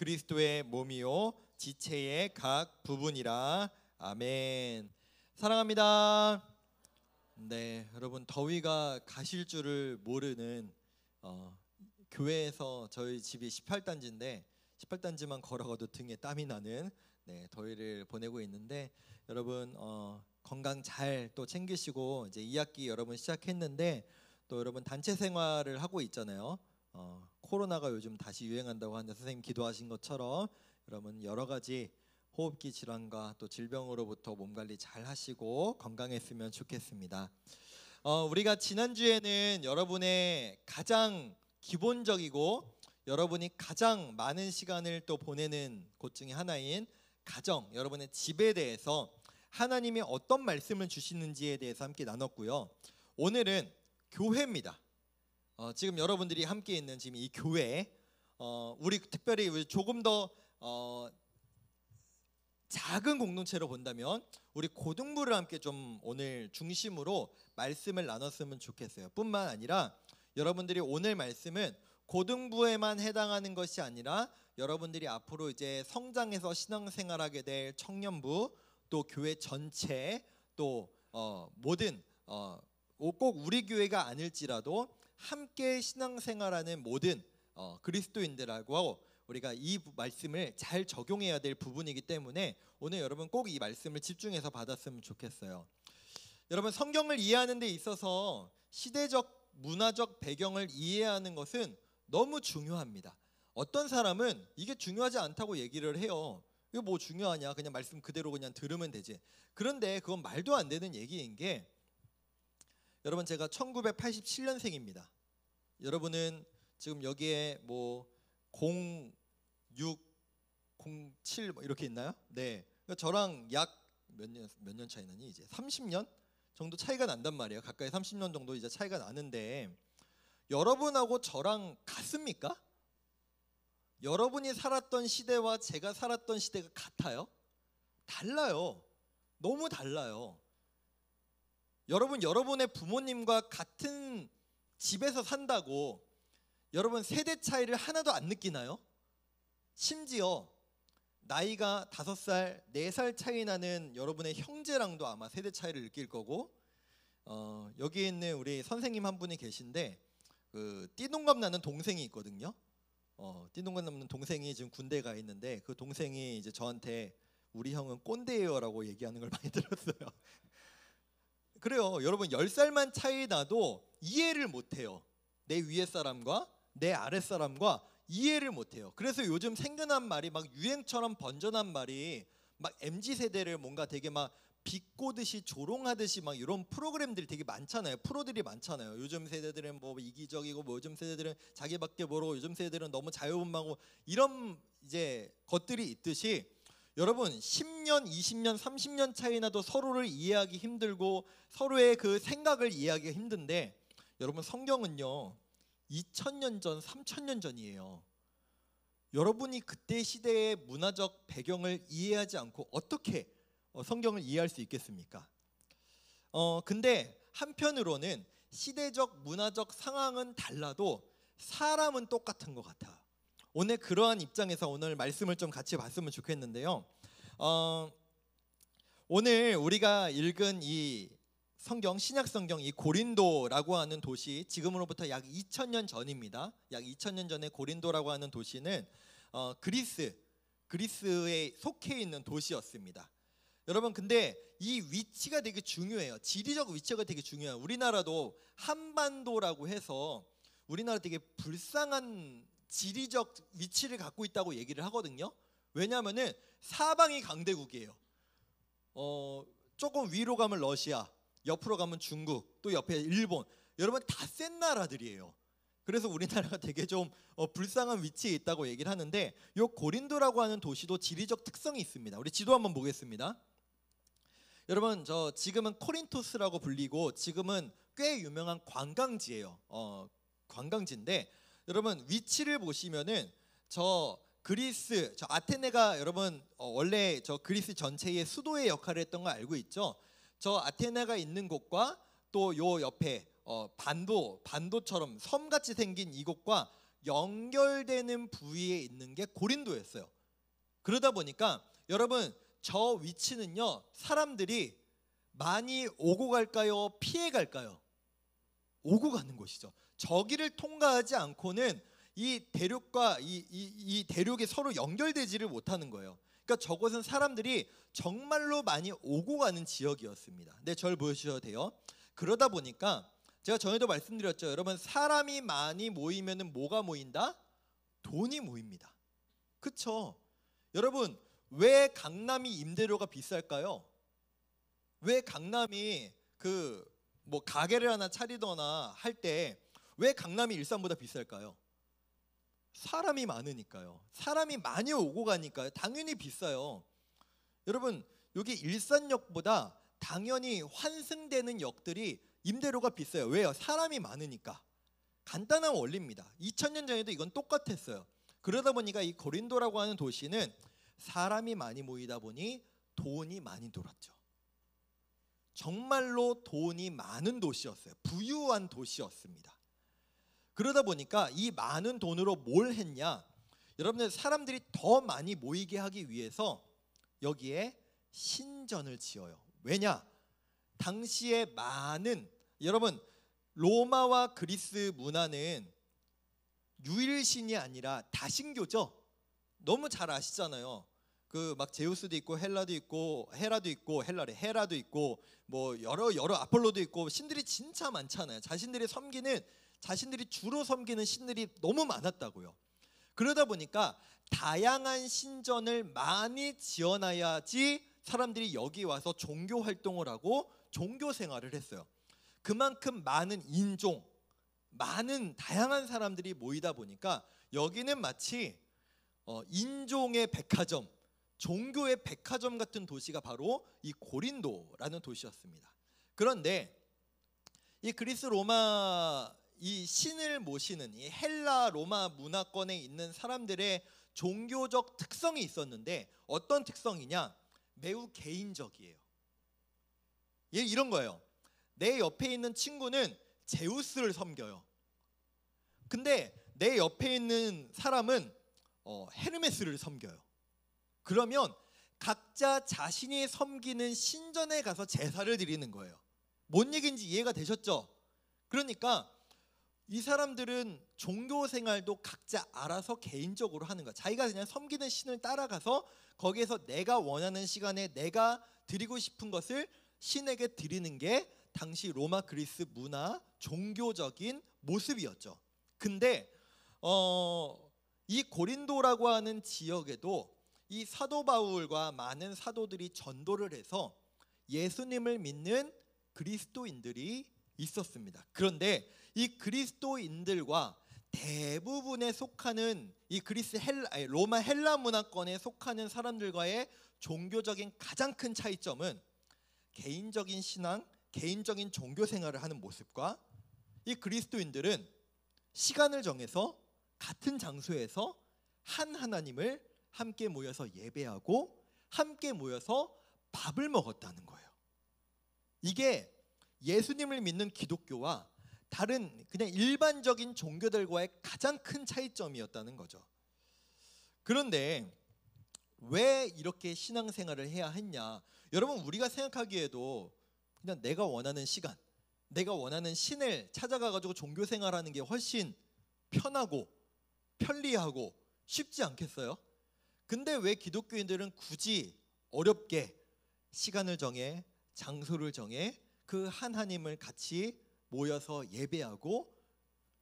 그리스도의 몸이요 지체의 각 부분이라. 아멘. 사랑합니다. 네, 여러분 더위가 가실 줄을 모르는 교회에서 저희 집이 18단지인데 18단지만 걸어가도 등에 땀이 나는 더위를 보내고 있는데 여러분 건강 잘 또 챙기시고 이제 2학기 여러분 시작했는데 또 여러분 단체 생활을 하고 있잖아요. 코로나가 요즘 다시 유행한다고 하는데 선생님 기도하신 것처럼 여러분 여러 가지 호흡기 질환과 또 질병으로부터 몸 관리 잘 하시고 건강했으면 좋겠습니다. 우리가 지난주에는 여러분의 가장 기본적이고 여러분이 가장 많은 시간을 또 보내는 곳 중에 하나인 가정, 여러분의 집에 대해서 하나님이 어떤 말씀을 주시는지에 대해서 함께 나눴고요. 오늘은 교회입니다. 지금 여러분들이 함께 있는 지금 이 교회, 우리 특별히 조금 더 작은 공동체로 본다면 우리 고등부를 함께 좀 오늘 중심으로 말씀을 나눴으면 좋겠어요. 뿐만 아니라 여러분들이 오늘 말씀은 고등부에만 해당하는 것이 아니라 여러분들이 앞으로 이제 성장해서 신앙생활하게 될 청년부, 또 교회 전체, 또 모든 꼭 우리 교회가 아닐지라도 함께 신앙생활하는 모든 그리스도인들하고 우리가 이 말씀을 잘 적용해야 될 부분이기 때문에 오늘 여러분 꼭 이 말씀을 집중해서 받았으면 좋겠어요. 여러분 성경을 이해하는 데 있어서 시대적 문화적 배경을 이해하는 것은 너무 중요합니다. 어떤 사람은 이게 중요하지 않다고 얘기를 해요. 이거 뭐 중요하냐, 그냥 말씀 그대로 그냥 들으면 되지. 그런데 그건 말도 안 되는 얘기인 게, 여러분 제가 1987년생입니다. 여러분은 지금 여기에 뭐 06, 07 뭐 이렇게 있나요? 네. 그러니까 저랑 약 몇 년 차이 나니? 이제 30년 정도 차이가 난단 말이에요. 가까이 30년 정도 이제 차이가 나는데 여러분하고 저랑 같습니까? 여러분이 살았던 시대와 제가 살았던 시대가 같아요? 달라요. 너무 달라요. 여러분, 여러분의 부모님과 같은 집에서 산다고 여러분 세대 차이를 하나도 안 느끼나요? 심지어 나이가 5살, 4살 차이 나는 여러분의 형제랑도 아마 세대 차이를 느낄 거고, 여기 있는 우리 선생님 한 분이 계신데 그 띠동갑 나는 동생이 있거든요. 띠동갑 나는 동생이 지금 군대에 가 있는데 그 동생이 이제 저한테 우리 형은 꼰대예요라고 얘기하는 걸 많이 들었어요. 그래요. 여러분 10살만 차이 나도 이해를 못해요. 내 위에 사람과 내 아래 사람과 이해를 못해요. 그래서 요즘 생겨난 말이 막 유행처럼 번져난 말이 막 MZ세대를 뭔가 되게 막 비꼬듯이 조롱하듯이 막 이런 프로그램들이 되게 많잖아요. 프로들이 많잖아요. 요즘 세대들은 뭐 이기적이고 뭐 요즘 세대들은 자기밖에 모르고 요즘 세대들은 너무 자유분방하고 이런 이제 것들이 있듯이 여러분 10년, 20년, 30년 차이 나도 서로를 이해하기 힘들고 서로의 그 생각을 이해하기가 힘든데 여러분 성경은요 2000년 전, 3000년 전이에요. 여러분이 그때 시대의 문화적 배경을 이해하지 않고 어떻게 성경을 이해할 수 있겠습니까? 근데 한편으로는 시대적 문화적 상황은 달라도 사람은 똑같은 것 같아요. 오늘 그러한 입장에서 오늘 말씀을 좀 같이 봤으면 좋겠는데요. 오늘 우리가 읽은 이 성경, 신약 성경 이 고린도라고 하는 도시, 지금으로부터 약 2000년 전입니다. 약 2000년 전에 고린도라고 하는 도시는 그리스에 속해 있는 도시였습니다. 여러분 근데 이 위치가 되게 중요해요. 지리적 위치가 되게 중요해요. 우리나라도 한반도라고 해서 우리나라 되게 불쌍한 지리적 위치를 갖고 있다고 얘기를 하거든요. 왜냐하면은 사방이 강대국이에요. 조금 위로 가면 러시아, 옆으로 가면 중국, 또 옆에 일본. 여러분 다 센 나라들이에요. 그래서 우리나라가 되게 좀 불쌍한 위치에 있다고 얘기를 하는데 이 고린도라고 하는 도시도 지리적 특성이 있습니다. 우리 지도 한번 보겠습니다. 여러분 저 지금은 코린토스라고 불리고 지금은 꽤 유명한 관광지예요. 관광지인데 여러분 위치를 보시면은 저 그리스, 저 아테네가 여러분 원래 저 그리스 전체의 수도의 역할을 했던 거 알고 있죠? 저 아테네가 있는 곳과 또 요 옆에 반도처럼 섬같이 생긴 이곳과 연결되는 부위에 있는 게 고린도였어요. 그러다 보니까 여러분 저 위치는요, 사람들이 많이 오고 갈까요? 피해 갈까요? 오고 가는 곳이죠. 저기를 통과하지 않고는 이 대륙과 이 대륙이 서로 연결되지를 못하는 거예요. 그러니까 저곳은 사람들이 정말로 많이 오고 가는 지역이었습니다. 네, 절 보여주셔도 돼요. 그러다 보니까 제가 전에도 말씀드렸죠. 여러분, 사람이 많이 모이면은 뭐가 모인다? 돈이 모입니다. 그쵸? 여러분, 왜 강남이 임대료가 비쌀까요? 왜 강남이 뭐 가게를 하나 차리거나 할 때 왜 강남이 일산보다 비쌀까요? 사람이 많으니까요. 사람이 많이 오고 가니까요. 당연히 비싸요. 여러분, 여기 일산역보다 당연히 환승되는 역들이 임대료가 비싸요. 왜요? 사람이 많으니까. 간단한 원리입니다. 2000년 전에도 이건 똑같았어요. 그러다 보니까 이 고린도라고 하는 도시는 사람이 많이 모이다 보니 돈이 많이 돌았죠. 정말로 돈이 많은 도시였어요. 부유한 도시였습니다. 그러다 보니까 이 많은 돈으로 뭘 했냐? 여러분들, 사람들이 더 많이 모이게 하기 위해서 여기에 신전을 지어요. 왜냐? 당시에 많은, 여러분, 로마와 그리스 문화는 유일신이 아니라 다신교죠. 너무 잘 아시잖아요. 막 제우스도 있고 헬라도 있고 헤라도 있고 헤라도 있고 뭐 여러 아폴로도 있고 신들이 진짜 많잖아요. 자신들이 주로 섬기는 신들이 너무 많았다고요. 그러다 보니까 다양한 신전을 많이 지어놔야지 사람들이 여기 와서 종교 활동을 하고 종교 생활을 했어요. 그만큼 많은 인종, 많은 다양한 사람들이 모이다 보니까 여기는 마치 인종의 백화점, 종교의 백화점 같은 도시가 바로 이 고린도라는 도시였습니다. 그런데 이 그리스 로마 이 신을 모시는 이 헬라 로마 문화권에 있는 사람들의 종교적 특성이 있었는데, 어떤 특성이냐? 매우 개인적이에요. 이런 거예요. 내 옆에 있는 친구는 제우스를 섬겨요. 근데 내 옆에 있는 사람은 헤르메스를 섬겨요. 그러면 각자 자신이 섬기는 신전에 가서 제사를 드리는 거예요. 뭔 얘기인지 이해가 되셨죠? 그러니까 이 사람들은 종교 생활도 각자 알아서 개인적으로 하는 거야. 자기가 그냥 섬기는 신을 따라가서 거기에서 내가 원하는 시간에 내가 드리고 싶은 것을 신에게 드리는 게 당시 로마 그리스 문화 종교적인 모습이었죠. 근데 이 고린도라고 하는 지역에도 이 사도 바울과 많은 사도들이 전도를 해서 예수님을 믿는 그리스도인들이 있었습니다. 그런데 이 그리스도인들과 대부분에 속하는 이 로마 헬라 문화권에 속하는 사람들과의 종교적인 가장 큰 차이점은 개인적인 신앙, 개인적인 종교 생활을 하는 모습과, 이 그리스도인들은 시간을 정해서 같은 장소에서 한 하나님을 함께 모여서 예배하고 함께 모여서 밥을 먹었다는 거예요. 이게 예수님을 믿는 기독교와 다른 그냥 일반적인 종교들과의 가장 큰 차이점이었다는 거죠. 그런데 왜 이렇게 신앙생활을 해야 했냐? 여러분, 우리가 생각하기에도 그냥 내가 원하는 시간, 내가 원하는 신을 찾아가가지고 종교생활하는 게 훨씬 편하고 편리하고 쉽지 않겠어요? 근데 왜 기독교인들은 굳이 어렵게 시간을 정해, 장소를 정해 그 하나님을 같이 모여서 예배하고,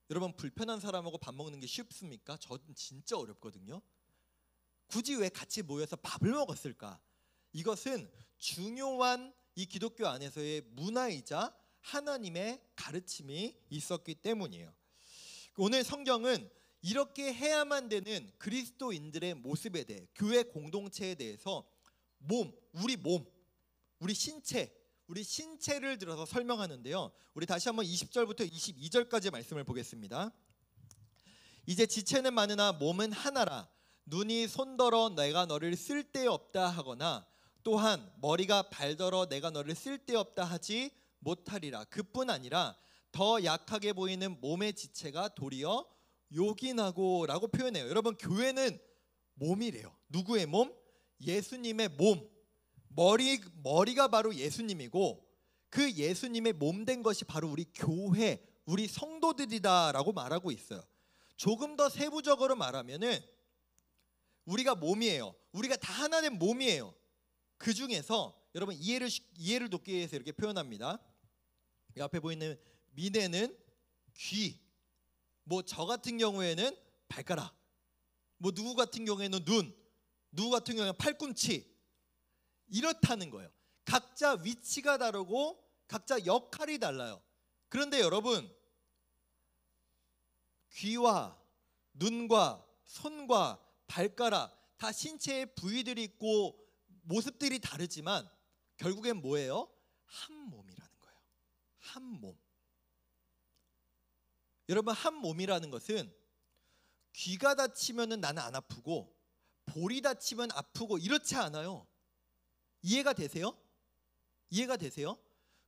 여러분, 불편한 사람하고 밥 먹는 게 쉽습니까? 저는 진짜 어렵거든요. 굳이 왜 같이 모여서 밥을 먹었을까? 이것은 중요한 이 기독교 안에서의 문화이자 하나님의 가르침이 있었기 때문이에요. 오늘 성경은 이렇게 해야만 되는 그리스도인들의 모습에 대해, 교회 공동체에 대해서 우리 신체를 들어서 설명하는데요. 우리 다시 한번 20절부터 22절까지 말씀을 보겠습니다. 이제 지체는 많으나 몸은 하나라. 눈이 손더러 내가 너를 쓸데없다 하거나 또한 머리가 발더러 내가 너를 쓸데없다 하지 못하리라. 그뿐 아니라 더 약하게 보이는 몸의 지체가 도리어 요긴하고라고 표현해요. 여러분, 교회는 몸이래요. 누구의 몸? 예수님의 몸. 머리가 바로 예수님이고 그 예수님의 몸 된 것이 바로 우리 교회, 우리 성도들이다라고 말하고 있어요. 조금 더 세부적으로 말하면은 우리가 몸이에요. 우리가 다 하나 된 몸이에요. 그 중에서 여러분 이해를 돕기 위해서 이렇게 표현합니다. 이 앞에 보이는 미네는 귀, 뭐 저 같은 경우에는 발가락, 뭐 누구 같은 경우에는 눈, 누구 같은 경우에는 팔꿈치, 이렇다는 거예요. 각자 위치가 다르고 각자 역할이 달라요. 그런데 여러분, 귀와 눈과 손과 발가락 다 신체의 부위들이 있고 모습들이 다르지만 결국엔 뭐예요? 한 몸이라는 거예요. 한 몸. 여러분, 한 몸이라는 것은 귀가 다치면은 나는 안 아프고 볼이 다치면 아프고 이렇지 않아요. 이해가 되세요? 이해가 되세요?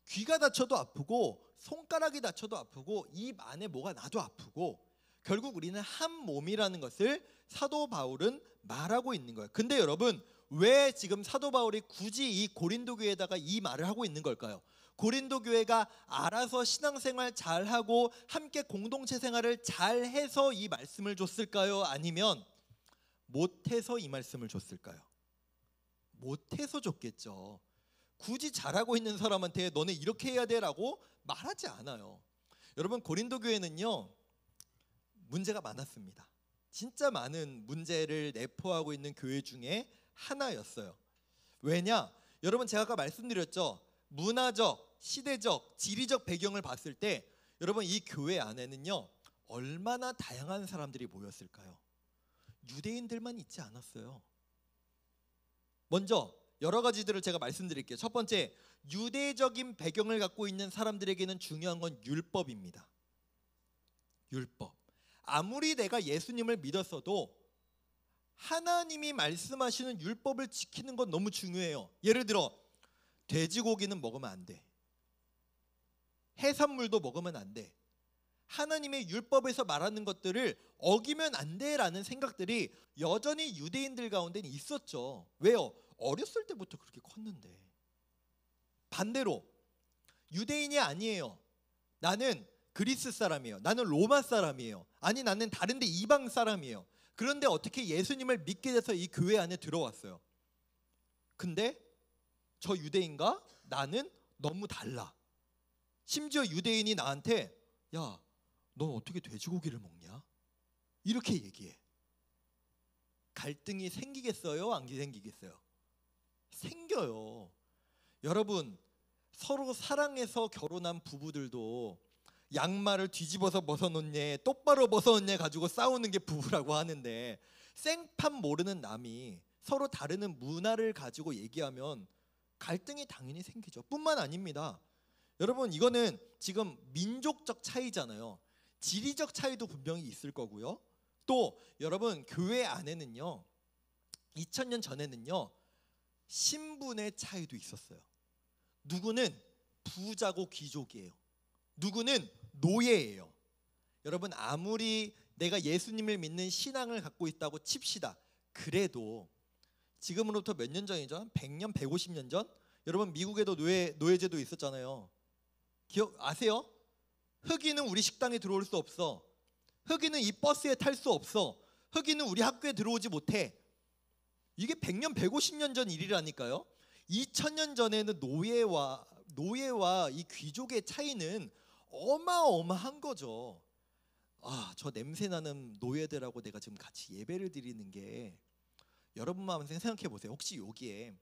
귀가 다쳐도 아프고 손가락이 다쳐도 아프고 입 안에 뭐가 나도 아프고 결국 우리는 한 몸이라는 것을 사도 바울은 말하고 있는 거예요. 근데 여러분, 왜 지금 사도 바울이 굳이 이 고린도 교회에다가 이 말을 하고 있는 걸까요? 고린도 교회가 알아서 신앙생활 잘하고 함께 공동체 생활을 잘해서 이 말씀을 줬을까요? 아니면 못해서 이 말씀을 줬을까요? 못해서 줬겠죠. 굳이 잘하고 있는 사람한테 너네 이렇게 해야 돼라고 말하지 않아요. 여러분, 고린도 교회는요 문제가 많았습니다. 진짜 많은 문제를 내포하고 있는 교회 중에 하나였어요. 왜냐? 여러분, 제가 아까 말씀드렸죠. 문화적, 시대적, 지리적 배경을 봤을 때 여러분, 이 교회 안에는요 얼마나 다양한 사람들이 모였을까요? 유대인들만 있지 않았어요. 먼저 여러 가지들을 제가 말씀드릴게요. 첫 번째, 유대적인 배경을 갖고 있는 사람들에게는 중요한 건 율법입니다. 율법. 아무리 내가 예수님을 믿었어도 하나님이 말씀하시는 율법을 지키는 건 너무 중요해요. 예를 들어 돼지고기는 먹으면 안 돼. 해산물도 먹으면 안 돼. 하나님의 율법에서 말하는 것들을 어기면 안 돼라는 생각들이 여전히 유대인들 가운데는 있었죠. 왜요? 어렸을 때부터 그렇게 컸는데. 반대로 유대인이 아니에요. 나는 그리스 사람이에요. 나는 로마 사람이에요. 아니, 나는 다른데 이방 사람이에요. 그런데 어떻게 예수님을 믿게 돼서 이 교회 안에 들어왔어요. 근데 저 유대인과 나는 너무 달라. 심지어 유대인이 나한테 야, 넌 어떻게 돼지고기를 먹냐? 이렇게 얘기해. 갈등이 생기겠어요? 안 생기겠어요? 생겨요. 여러분, 서로 사랑해서 결혼한 부부들도 양말을 뒤집어서 벗어놓냐 똑바로 벗어놓냐 가지고 싸우는 게 부부라고 하는데, 생판 모르는 남이 서로 다르는 문화를 가지고 얘기하면 갈등이 당연히 생기죠. 뿐만 아닙니다. 여러분, 이거는 지금 민족적 차이잖아요. 지리적 차이도 분명히 있을 거고요. 또 여러분, 교회 안에는요 2000년 전에는요 신분의 차이도 있었어요. 누구는 부자고 귀족이에요. 누구는 노예예요. 여러분, 아무리 내가 예수님을 믿는 신앙을 갖고 있다고 칩시다. 그래도 지금으로부터 몇 년 전이죠? 한 100년, 150년 전? 여러분, 미국에도 노예제도 있었잖아요. 기억 아세요? 흑인은 우리 식당에 들어올 수 없어. 흑인은 이 버스에 탈 수 없어. 흑인은 우리 학교에 들어오지 못해. 이게 100년, 150년 전 일이라니까요. 2000년 전에는 노예와 이 귀족의 차이는 어마어마한 거죠. 아, 저 냄새나는 노예들하고 내가 지금 같이 예배를 드리는 게, 여러분만 한번 생각해 보세요. 혹시 여기에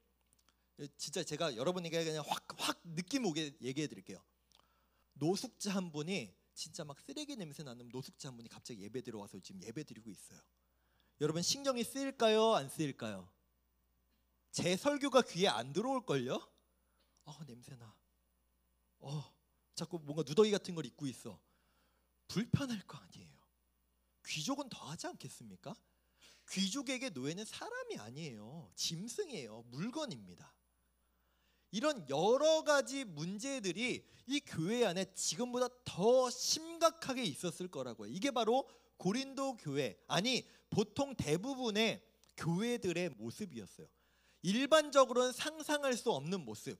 진짜 제가 여러분에게 그냥 확 느낌 오게 얘기해 드릴게요. 노숙자 한 분이 진짜 막 쓰레기 냄새 나는 노숙자 한 분이 갑자기 예배 들어와서 지금 예배 드리고 있어요. 여러분, 신경이 쓰일까요? 안 쓰일까요? 제 설교가 귀에 안 들어올걸요? 냄새나. 자꾸 뭔가 누더기 같은 걸 입고 있어. 불편할 거 아니에요. 귀족은 더 하지 않겠습니까? 귀족에게 노예는 사람이 아니에요. 짐승이에요. 물건입니다. 이런 여러 가지 문제들이 이 교회 안에 지금보다 더 심각하게 있었을 거라고요. 이게 바로 고린도 교회, 아니 보통 대부분의 교회들의 모습이었어요. 일반적으로는 상상할 수 없는 모습.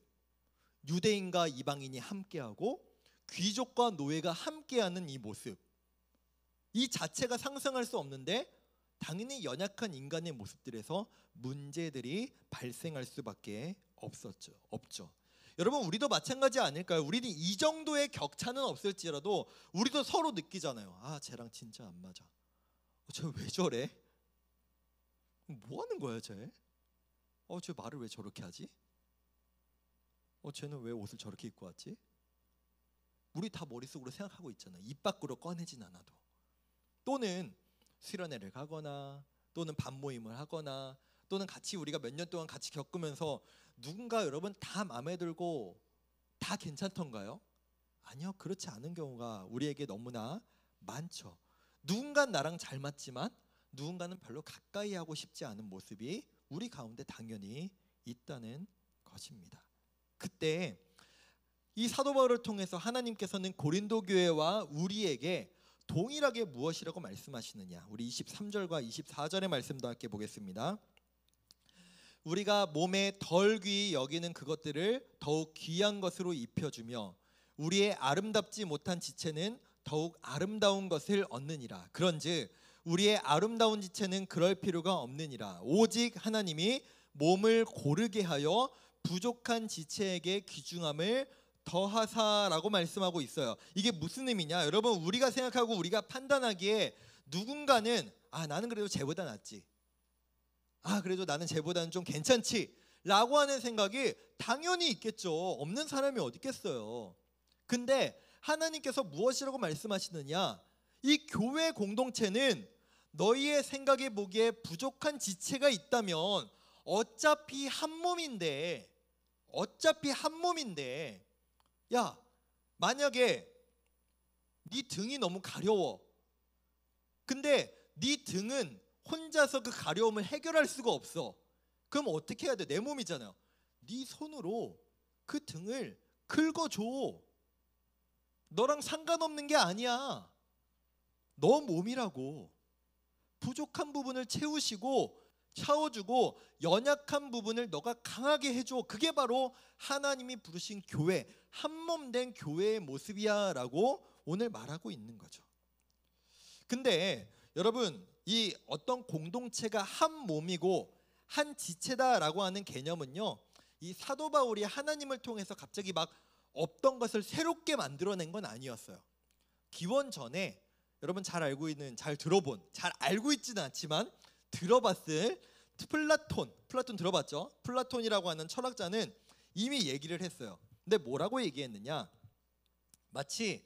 유대인과 이방인이 함께하고 귀족과 노예가 함께하는 이 모습, 이 자체가 상상할 수 없는데 당연히 연약한 인간의 모습들에서 문제들이 발생할 수밖에 없죠. 여러분, 우리도 마찬가지 아닐까요? 우리는 이 정도의 격차는 없을지라도 우리도 서로 느끼잖아요. 아, 쟤랑 진짜 안 맞아. 쟤 왜 저래? 뭐 하는 거야 쟤? 쟤 말을 왜 저렇게 하지? 쟤는 왜 옷을 저렇게 입고 왔지? 우리 다 머릿속으로 생각하고 있잖아요. 입 밖으로 꺼내진 않아도. 또는 수련회를 가거나 또는 반모임을 하거나 또는 같이 우리가 몇 년 동안 같이 겪으면서 누군가 여러분 다 마음에 들고 다 괜찮던가요? 아니요, 그렇지 않은 경우가 우리에게 너무나 많죠. 누군가는 나랑 잘 맞지만 누군가는 별로 가까이 하고 싶지 않은 모습이 우리 가운데 당연히 있다는 것입니다. 그때 이 사도 바울을 통해서 하나님께서는 고린도 교회와 우리에게 동일하게 무엇이라고 말씀하시느냐, 우리 23절과 24절의 말씀도 함께 보겠습니다. 우리가 몸에 덜 귀히 여기는 그것들을 더욱 귀한 것으로 입혀주며 우리의 아름답지 못한 지체는 더욱 아름다운 것을 얻느니라. 그런즉 우리의 아름다운 지체는 그럴 필요가 없느니라. 오직 하나님이 몸을 고르게 하여 부족한 지체에게 귀중함을 더하사라고 말씀하고 있어요. 이게 무슨 의미냐? 여러분, 우리가 생각하고 우리가 판단하기에 누군가는 나는 그래도 쟤보다 낫지, 그래도 나는 쟤보다는 좀 괜찮지 라고 하는 생각이 당연히 있겠죠. 없는 사람이 어디 있겠어요. 근데 하나님께서 무엇이라고 말씀하시느냐, 이 교회 공동체는 너희의 생각에 보기에 부족한 지체가 있다면 어차피 한 몸인데 야, 만약에 네 등이 너무 가려워. 근데 네 등은 혼자서 그 가려움을 해결할 수가 없어. 그럼 어떻게 해야 돼? 내 몸이잖아요. 네 손으로 그 등을 긁어줘. 너랑 상관없는 게 아니야. 너 몸이라고. 부족한 부분을 채우시고 채워주고 연약한 부분을 너가 강하게 해줘. 그게 바로 하나님이 부르신 교회, 한몸된 교회의 모습이야 라고 오늘 말하고 있는 거죠. 근데 여러분, 이 어떤 공동체가 한 몸이고 한 지체다라고 하는 개념은요, 이 사도 바울이 하나님을 통해서 갑자기 막 없던 것을 새롭게 만들어낸 건 아니었어요. 기원 전에 여러분 잘 알고 있지는 않지만 들어봤을 플라톤 들어봤죠? 플라톤이라고 하는 철학자는 이미 얘기를 했어요. 근데 뭐라고 얘기했느냐, 마치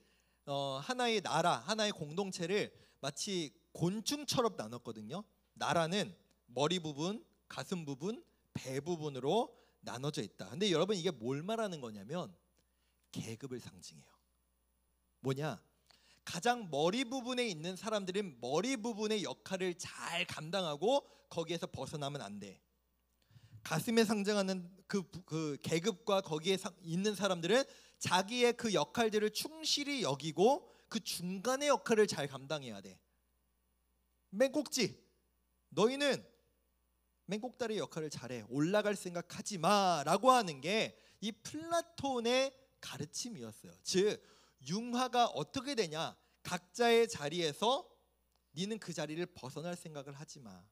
하나의 나라, 하나의 공동체를 마치 곤충처럼 나눴거든요. 나라는 머리 부분, 가슴 부분, 배 부분으로 나눠져 있다. 근데 여러분, 이게 뭘 말하는 거냐면 계급을 상징해요. 뭐냐, 가장 머리 부분에 있는 사람들은 머리 부분의 역할을 잘 감당하고 거기에서 벗어나면 안 돼. 가슴에 상징하는 그 계급과 거기에 있는 사람들은 자기의 그 역할들을 충실히 여기고 그 중간의 역할을 잘 감당해야 돼. 맹꼭지, 너희는 맹꼭다리 역할을 잘해. 올라갈 생각하지 마 라고 하는 게 이 플라톤의 가르침이었어요. 즉 융화가 어떻게 되냐, 각자의 자리에서 니는 그 자리를 벗어날 생각을 하지 마.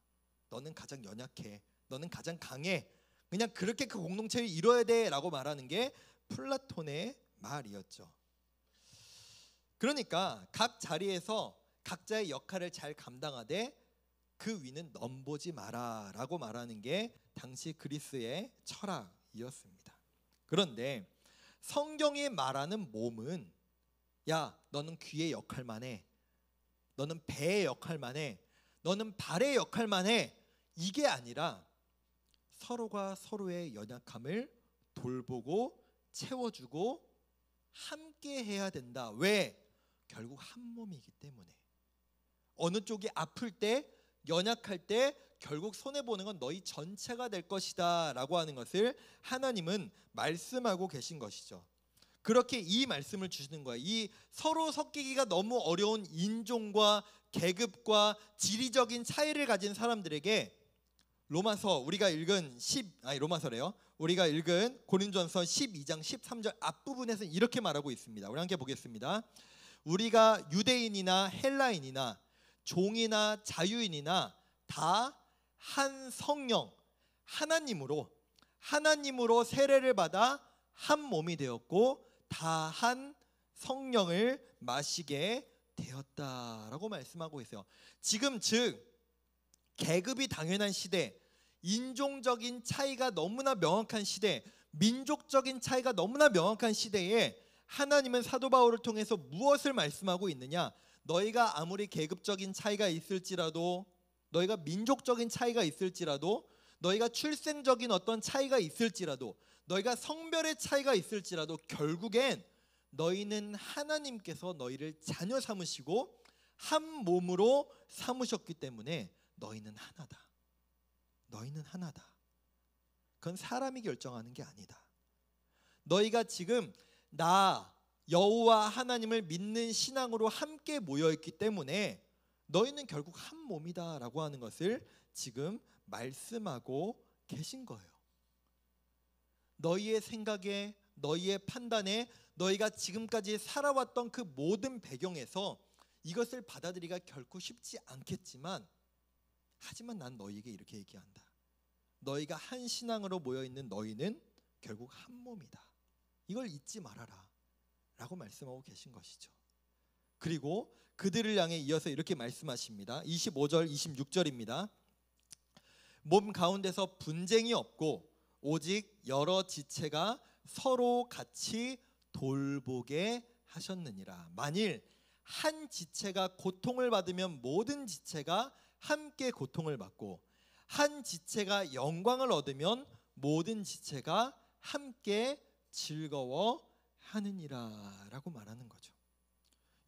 너는 가장 연약해, 너는 가장 강해, 그냥 그렇게 그 공동체를 이뤄야 돼 라고 말하는 게 플라톤의 말이었죠. 그러니까 각 자리에서 각자의 역할을 잘 감당하되 그 위는 넘보지 마라 라고 말하는 게 당시 그리스의 철학이었습니다. 그런데 성경이 말하는 몸은, 야, 너는 귀의 역할만 해, 너는 배의 역할만 해, 너는 발의 역할만 해, 이게 아니라 서로가 서로의 연약함을 돌보고 채워주고 함께 해야 된다. 왜? 결국 한 몸이기 때문에. 어느 쪽이 아플 때, 연약할 때 결국 손해보는 건 너희 전체가 될 것이다 라고 하는 것을 하나님은 말씀하고 계신 것이죠. 그렇게 이 말씀을 주시는 거예요. 이 서로 섞이기가 너무 어려운 인종과 계급과 지리적인 차이를 가진 사람들에게 로마서 우리가 읽은 우리가 읽은 고린도전서 12장 13절 앞부분에서 이렇게 말하고 있습니다. 우리 함께 보겠습니다. 우리가 유대인이나 헬라인이나 종이나 자유인이나 다 한 성령 하나님으로 세례를 받아 한 몸이 되었고 다 한 성령을 마시게 되었다라고 말씀하고 있어요. 지금 즉 계급이 당연한 시대, 인종적인 차이가 너무나 명확한 시대, 민족적인 차이가 너무나 명확한 시대에 하나님은 사도 바울을 통해서 무엇을 말씀하고 있느냐? 너희가 아무리 계급적인 차이가 있을지라도, 너희가 민족적인 차이가 있을지라도, 너희가 출생적인 어떤 차이가 있을지라도, 너희가 성별의 차이가 있을지라도 결국엔 너희는 하나님께서 너희를 자녀 삼으시고 한 몸으로 삼으셨기 때문에 너희는 하나다. 너희는 하나다. 그건 사람이 결정하는 게 아니다. 너희가 지금 나 여호와 하나님을 믿는 신앙으로 함께 모여있기 때문에 너희는 결국 한 몸이다라고 하는 것을 지금 말씀하고 계신 거예요. 너희의 생각에, 너희의 판단에, 너희가 지금까지 살아왔던 그 모든 배경에서 이것을 받아들이기가 결코 쉽지 않겠지만, 하지만 난 너희에게 이렇게 얘기한다. 너희가 한 신앙으로 모여있는 너희는 결국 한 몸이다. 이걸 잊지 말아라 라고 말씀하고 계신 것이죠. 그리고 그들을 향해 이어서 이렇게 말씀하십니다. 25절 26절입니다. 몸 가운데서 분쟁이 없고 오직 여러 지체가 서로 같이 돌보게 하셨느니라. 만일 한 지체가 고통을 받으면 모든 지체가 함께 고통을 받고, 한 지체가 영광을 얻으면 모든 지체가 함께 즐거워하느니라 라고 말하는 거죠.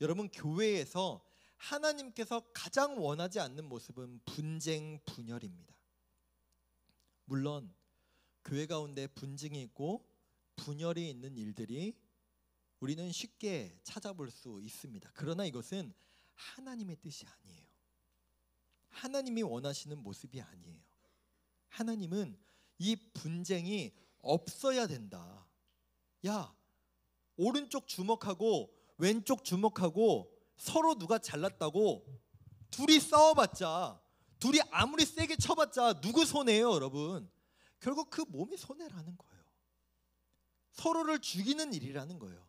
여러분, 교회에서 하나님께서 가장 원하지 않는 모습은 분쟁, 분열입니다. 물론 교회 가운데 분쟁이 있고 분열이 있는 일들이 우리는 쉽게 찾아볼 수 있습니다. 그러나 이것은 하나님의 뜻이 아니에요. 하나님이 원하시는 모습이 아니에요. 하나님은 이 분쟁이 없어야 된다. 야, 오른쪽 주먹하고 왼쪽 주먹하고 서로 누가 잘났다고 둘이 싸워봤자, 둘이 아무리 세게 쳐봤자 누구 손해예요, 여러분? 결국 그 몸이 손해라는 거예요. 서로를 죽이는 일이라는 거예요.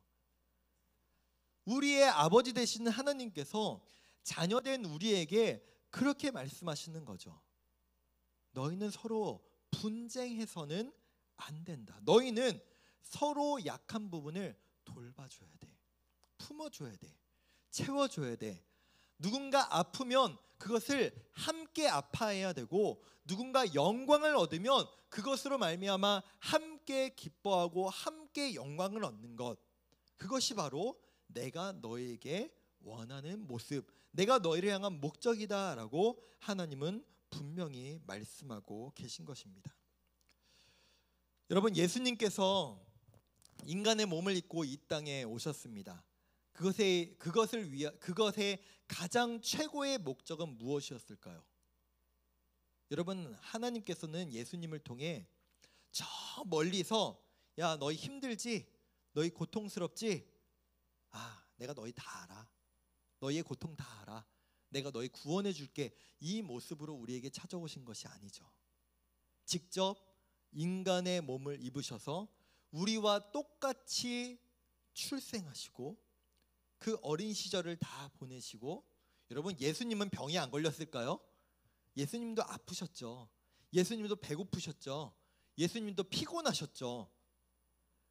우리의 아버지 되시는 하나님께서 자녀된 우리에게 그렇게 말씀하시는 거죠. 너희는 서로 분쟁해서는 안 된다. 너희는 서로 약한 부분을 돌봐줘야 돼. 품어줘야 돼. 채워줘야 돼. 누군가 아프면 그것을 함께 아파해야 되고, 누군가 영광을 얻으면 그것으로 말미암아 함께 기뻐하고 함께 영광을 얻는 것, 그것이 바로 내가 너에게 원하는 모습, 내가 너희를 향한 목적이다라고 하나님은 분명히 말씀하고 계신 것입니다. 여러분, 예수님께서 인간의 몸을 입고 이 땅에 오셨습니다. 그것의 가장 최고의 목적은 무엇이었을까요? 여러분, 하나님께서는 예수님을 통해 저 멀리서, 야, 너희 힘들지? 너희 고통스럽지? 내가 너희 다 알아. 너희의 고통 다 알아. 내가 너희 구원해 줄게. 이 모습으로 우리에게 찾아오신 것이 아니죠. 직접 인간의 몸을 입으셔서 우리와 똑같이 출생하시고 그 어린 시절을 다 보내시고, 여러분, 예수님은 병이 안 걸렸을까요? 예수님도 아프셨죠. 예수님도 배고프셨죠. 예수님도 피곤하셨죠.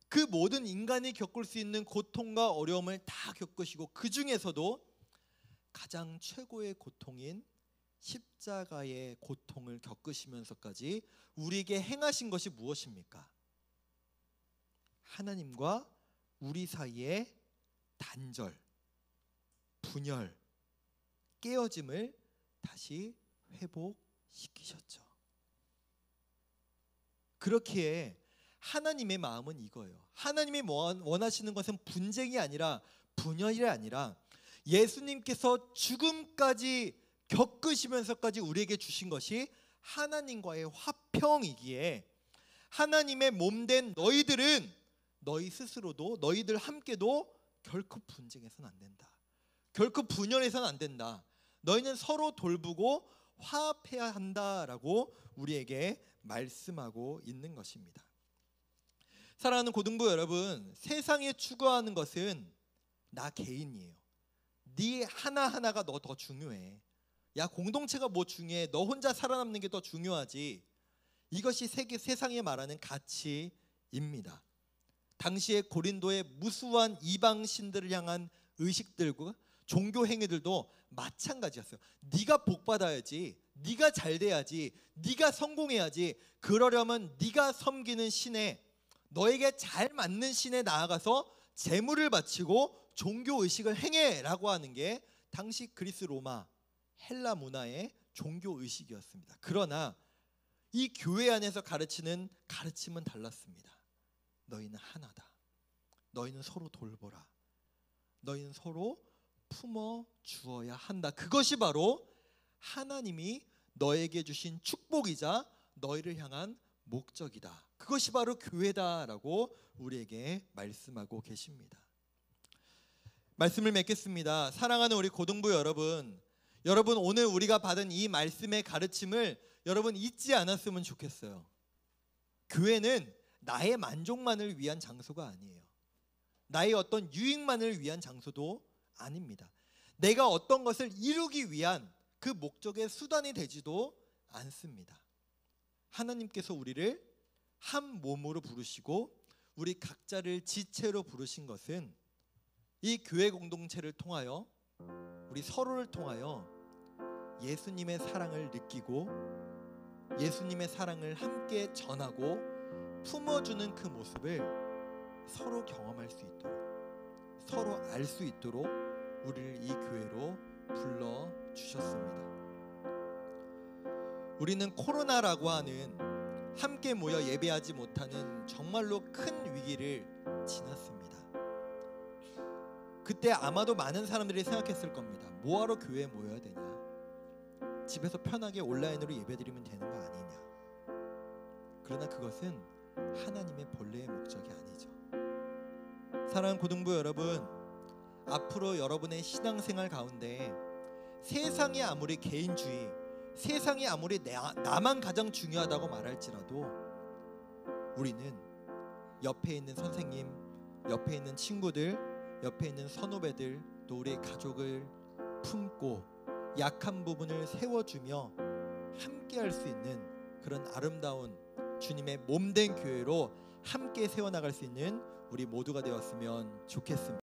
그 모든 인간이 겪을 수 있는 고통과 어려움을 다 겪으시고, 그 중에서도 가장 최고의 고통인 십자가의 고통을 겪으시면서까지 우리에게 행하신 것이 무엇입니까? 하나님과 우리 사이의 단절, 분열, 깨어짐을 다시 회복시키셨죠. 그렇기에 하나님의 마음은 이거예요. 하나님이 원하시는 것은 분쟁이 아니라 분열이 아니라 예수님께서 죽음까지 겪으시면서까지 우리에게 주신 것이 하나님과의 화평이기에 하나님의 몸된 너희들은 너희 스스로도 너희들 함께도 결코 분쟁해서는 안 된다. 결코 분열해서는 안 된다. 너희는 서로 돌보고 화합해야 한다라고 우리에게 말씀하고 있는 것입니다. 사랑하는 고등부 여러분, 세상에 추구하는 것은 나 개인이에요. 네 하나하나가 너 더 중요해. 야, 공동체가 뭐 중요해. 너 혼자 살아남는 게 더 중요하지. 이것이 세상에 말하는 가치입니다. 당시에 고린도의 무수한 이방 신들을 향한 의식들과 종교 행위들도 마찬가지였어요. 네가 복 받아야지, 네가 잘 돼야지, 네가 성공해야지. 그러려면 네가 섬기는 신에, 너에게 잘 맞는 신에 나아가서 제물을 바치고 종교 의식을 행해라고 하는 게 당시 그리스 로마 헬라 문화의 종교 의식이었습니다. 그러나 이 교회 안에서 가르치는 가르침은 달랐습니다. 너희는 하나다. 너희는 서로 돌보라. 너희는 서로 품어 주어야 한다. 그것이 바로 하나님이 너에게 주신 축복이자 너희를 향한 목적이다. 그것이 바로 교회다라고 우리에게 말씀하고 계십니다. 말씀을 맺겠습니다. 사랑하는 우리 고등부 여러분, 오늘 우리가 받은 이 말씀의 가르침을 여러분 잊지 않았으면 좋겠어요. 교회는 나의 만족만을 위한 장소가 아니에요. 나의 어떤 유익만을 위한 장소도 아닙니다. 내가 어떤 것을 이루기 위한 그 목적의 수단이 되지도 않습니다. 하나님께서 우리를 한 몸으로 부르시고 우리 각자를 지체로 부르신 것은 이 교회 공동체를 통하여, 우리 서로를 통하여 예수님의 사랑을 느끼고 예수님의 사랑을 함께 전하고 품어주는 그 모습을 서로 경험할 수 있도록, 서로 알 수 있도록 우리를 이 교회로 불러주셨습니다. 우리는 코로나라고 하는 함께 모여 예배하지 못하는 정말로 큰 위기를 지났습니다. 그때 아마도 많은 사람들이 생각했을 겁니다. 뭐하러 교회에 모여야 되냐? 집에서 편하게 온라인으로 예배드리면 되는 거 아니냐? 그러나 그것은 하나님의 본래의 목적이 아니죠. 사랑하는 고등부 여러분, 앞으로 여러분의 신앙생활 가운데 세상이 아무리 개인주의, 세상이 아무리 나만 가장 중요하다고 말할지라도 우리는 옆에 있는 선생님, 옆에 있는 친구들, 옆에 있는 선후배들, 또 우리의 가족을 품고 약한 부분을 세워주며 함께 할 수 있는 그런 아름다운 주님의 몸된 교회로 함께 세워나갈 수 있는 우리 모두가 되었으면 좋겠습니다.